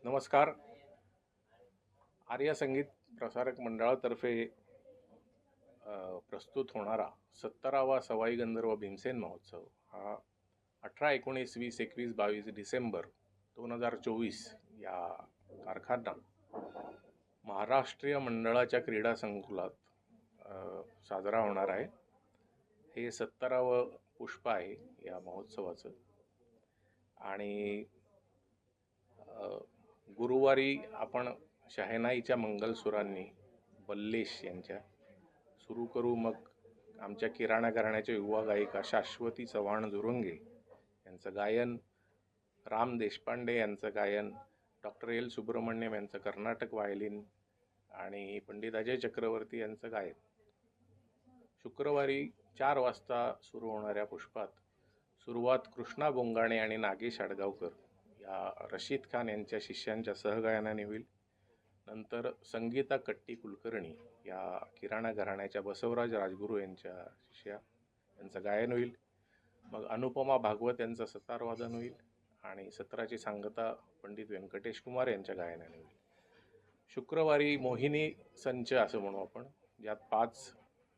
नमस्कार. आर्य संगीत प्रसारक मंडळातर्फे प्रस्तुत होणारा 17वा सवाई गंधर्व भीमसेन महोत्सव हा 18, 19, 20, 21, 22 डिसेंबर 2024 या तारखांना महाराष्ट्रीय मंडळाच्या क्रीडा संकुलात साजरा होणार आहे. हे 17वं पुष्प आहे या महोत्सवाचं. आणि गुरुवारी आपण शहनाईच्या मंगलसुरांनी बल्लेश यांच्या सुरू करू. मग आमच्या किराणा घराण्याच्या युवा गायिका शाश्वती चव्हाण जुरुंगे यांचं गायन, राम देशपांडे यांचं गायन, डॉक्टर एल सुब्रमण्यम यांचं कर्नाटक व्हायोलिन आणि पंडित अजय चक्रवर्ती यांचं गायन. शुक्रवारी 4 वाजता सुरू होणाऱ्या पुष्पात सुरुवात कृष्णा बोंगाणे आणि नागेश आडगावकर या रशीद खान यांच्या शिष्यांच्या सहगायनाने होईल. नंतर संगीता कट्टी कुलकर्णी या किराणा घराण्याच्या बसवराज राजगुरू यांच्या शिष्या यांचं गायन होईल. मग अनुपमा भागवत यांचं सतार वादन होईल आणि सत्राची सांगता पंडित व्यंकटेश कुमार यांच्या गायनाने होईल. शुक्रवारी मोहिनी संच असं म्हणू आपण, ज्यात 5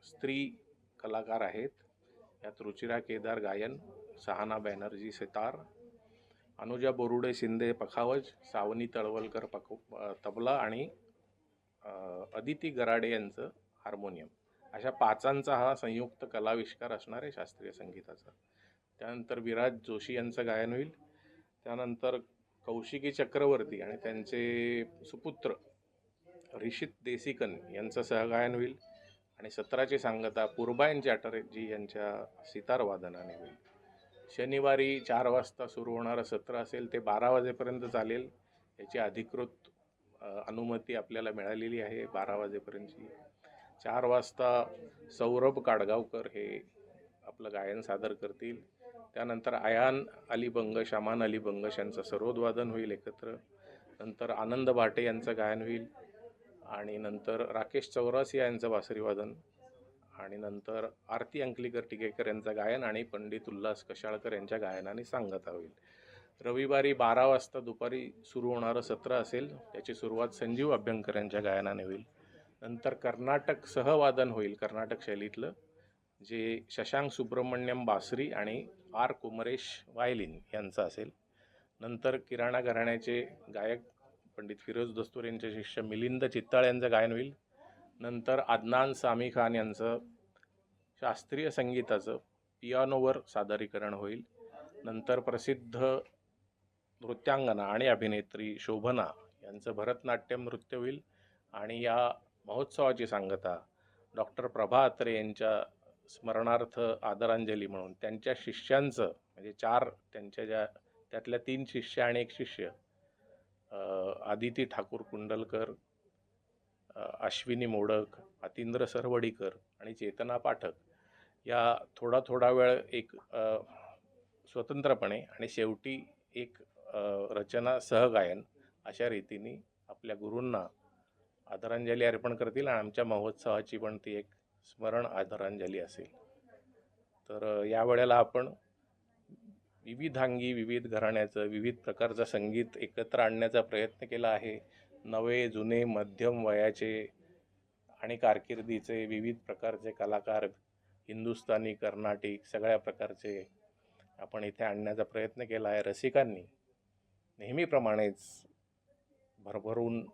स्त्री कलाकार आहेत. यात रुचिरा केदार गायन, सहाना बॅनर्जी सितार, अनुजा बोरुडे शिंदे पखावज, सावनी तळवलकर तबला आणि अदिती गराडे यांचं हार्मोनियम. अशा 5 हा संयुक्त कलाविष्कार असणार आहे शास्त्रीय संगीताचा. त्यानंतर विराज जोशी यांचं गायन होईल. त्यानंतर कौशिकी चक्रवर्ती आणि त्यांचे सुपुत्र रिषित देसिकन यांचं सहगायन होईल आणि सत्राची सांगता पूर्बायन चॅटर्जी यांच्या सितार वादनाने होईल. शनिवारी 4 वाजता सुरू होणारं सत्र असेल ते 12 वाजेपर्यंत चालेल. याची अधिकृत अनुमती आपल्याला मिळालेली आहे 12 वाजेपर्यंतची. 4 वाजता सौरभ काडगावकर हे आपलं गायन सादर करतील. त्यानंतर आयान अली बंगश, शामान अली बंगश यांचं सरोदवादन होईल एकत्र. नंतर आनंद भाटे यांचं गायन होईल आणि नंतर राकेश चौरासिया यांचं बासरीवादन आणि नंतर आरती अंकलीकर टिकेकर यांचं गायन आणि पंडित उल्हास कशाळकर यांच्या गायनाने सांगता होईल. रविवारी 12 वाजता दुपारी सुरू होणारं सत्र असेल. त्याची सुरुवात संजीव अभ्यंकर यांच्या गायनाने होईल. नंतर कर्नाटक सहवादन होईल कर्नाटक शैलीतलं, जे शशांक सुब्रमण्यम बासरी आणि आर कुमरेश व्हायोलिन यांचं असेल. नंतर किराणा घराण्याचे गायक पंडित फिरोज दस्तूर यांचे शिष्य मिलिंद चित्ताळ यांचं गायन होईल. नंतर अदनान सामी खान यांचं शास्त्रीय संगीताचं पियानोवर सादरीकरण होईल. नंतर प्रसिद्ध नृत्यांगना आणि अभिनेत्री शोभना यांचं भरतनाट्यम नृत्य होईल आणि या महोत्सवाची सांगता डॉक्टर प्रभा अत्रे यांच्या स्मरणार्थ आदरांजली म्हणून त्यांच्या शिष्यांचं, म्हणजे 4 त्यांच्या त्यातल्या 3 शिष्य आणि 1 शिष्य आदिती ठाकूर कुंडलकर, अश्विनी मोडक, अतिंद्र सरवडीकर आणि चेतना पाठक या थोडा वेळ एक स्वतंत्रपणे आणि शेवटी एक रचना सहगायन अशा रीतीने आपल्या गुरूंना आदरांजली अर्पण करतील आणि आमच्या महोत्सवाची पण ती एक स्मरण आदरांजली असेल. तर या वेळेला आपण विविधांगी, विविध घराण्याचं, विविध प्रकारचं संगीत एकत्र आणण्याचा प्रयत्न केला आहे. नवे, जुने, मध्यम वयाचे आणि कारकिर्दीचे विविध प्रकारचे कलाकार, हिंदुस्थानी, कर्नाटिक सगळ्या प्रकारचे आपण इथे आणण्याचा प्रयत्न केला आहे. रसिकांनी नेहमीप्रमाणेच भरभरून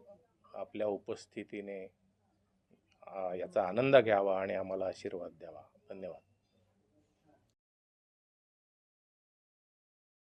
आपल्या उपस्थितीने याचा आनंद घ्यावा आणि आम्हाला आशीर्वाद द्यावा. धन्यवाद.